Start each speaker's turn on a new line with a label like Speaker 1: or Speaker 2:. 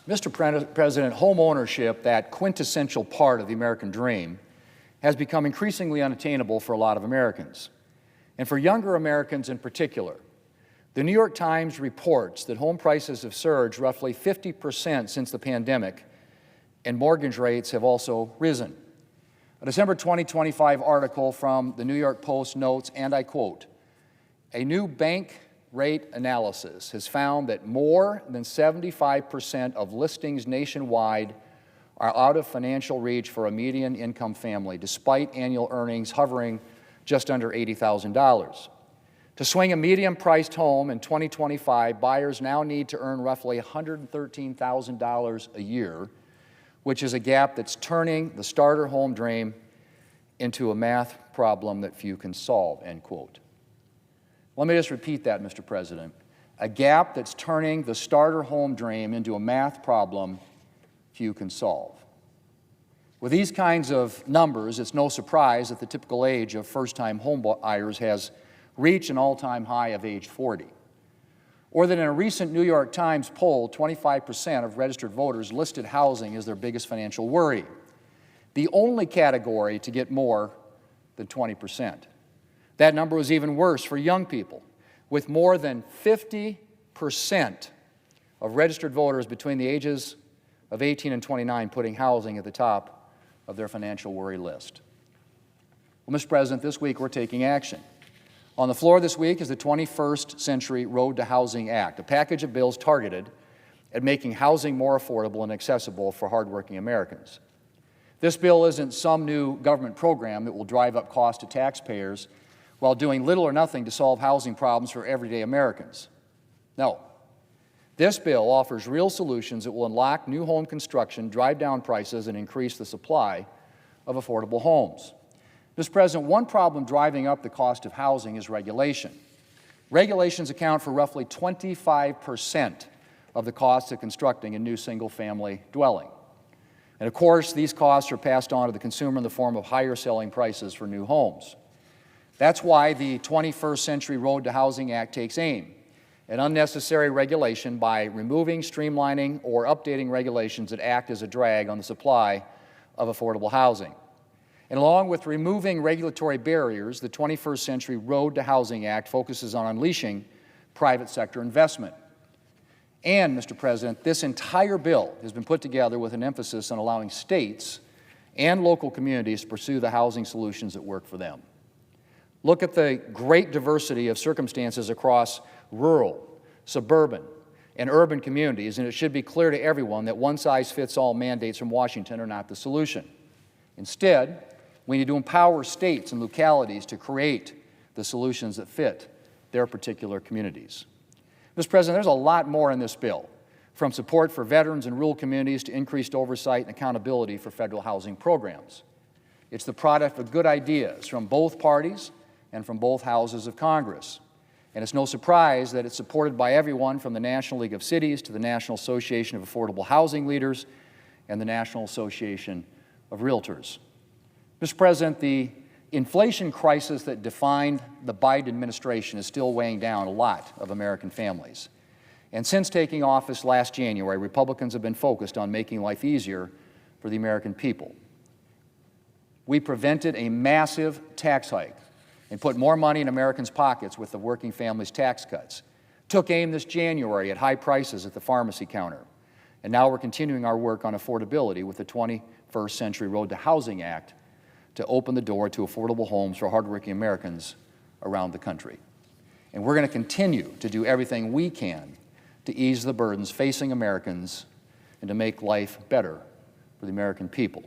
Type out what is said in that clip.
Speaker 1: Mr. President, home ownership, that quintessential part of the American dream, has become increasingly unattainable for a lot of Americans. And for younger Americans in particular, the New York Times reports that home prices have surged roughly 50% since the pandemic, and mortgage rates have also risen. A December 2025 article from the New York Post notes, and I quote, "A new bank rate analysis has found that more than 75% of listings nationwide are out of financial reach for a median income family, despite annual earnings hovering just under $80,000. To swing a medium-priced home in 2025, buyers now need to earn roughly $113,000 a year, which is a gap that's turning the starter home dream into a math problem that few can solve," end quote. Let me just repeat that, Mr. President. A gap that's turning the starter home dream into a math problem few can solve. With these kinds of numbers, it's no surprise that the typical age of first-time home buyers has reached an all-time high of age 40. Or that in a recent New York Times poll, 25% of registered voters listed housing as their biggest financial worry, the only category to get more than 20%. That number was even worse for young people, with more than 50% of registered voters between the ages of 18 and 29 putting housing at the top of their financial worry list. Well, Mr. President, this week we're taking action. On the floor this week is the 21st Century Road to Housing Act, a package of bills targeted at making housing more affordable and accessible for hardworking Americans. This bill isn't some new government program that will drive up costs to taxpayers while doing little or nothing to solve housing problems for everyday Americans. No. This bill offers real solutions that will unlock new home construction, drive down prices, and increase the supply of affordable homes. Mr. President, one problem driving up the cost of housing is regulation. Regulations account for roughly 25% of the cost of constructing a new single-family dwelling. And of course, these costs are passed on to the consumer in the form of higher selling prices for new homes. That's why the 21st Century Road to Housing Act takes aim at unnecessary regulation by removing, streamlining, or updating regulations that act as a drag on the supply of affordable housing. And along with removing regulatory barriers, the 21st Century Road to Housing Act focuses on unleashing private sector investment. And, Mr. President, this entire bill has been put together with an emphasis on allowing states and local communities to pursue the housing solutions that work for them. Look at the great diversity of circumstances across rural, suburban, and urban communities, and it should be clear to everyone that one-size-fits-all mandates from Washington are not the solution. Instead, we need to empower states and localities to create the solutions that fit their particular communities. Mr. President, there's a lot more in this bill, from support for veterans and rural communities to increased oversight and accountability for federal housing programs. It's the product of good ideas from both parties and from both houses of Congress. And it's no surprise that it's supported by everyone from the National League of Cities to the National Association of Affordable Housing Leaders and the National Association of Realtors. Mr. President, the inflation crisis that defined the Biden administration is still weighing down a lot of American families. And since taking office last January, Republicans have been focused on making life easier for the American people. We prevented a massive tax hike and put more money in Americans' pockets with the working families' tax cuts. Took aim this January at high prices at the pharmacy counter. And now we're continuing our work on affordability with the 21st Century Road to Housing Act to open the door to affordable homes for hardworking Americans around the country. And we're going to continue to do everything we can to ease the burdens facing Americans and to make life better for the American people.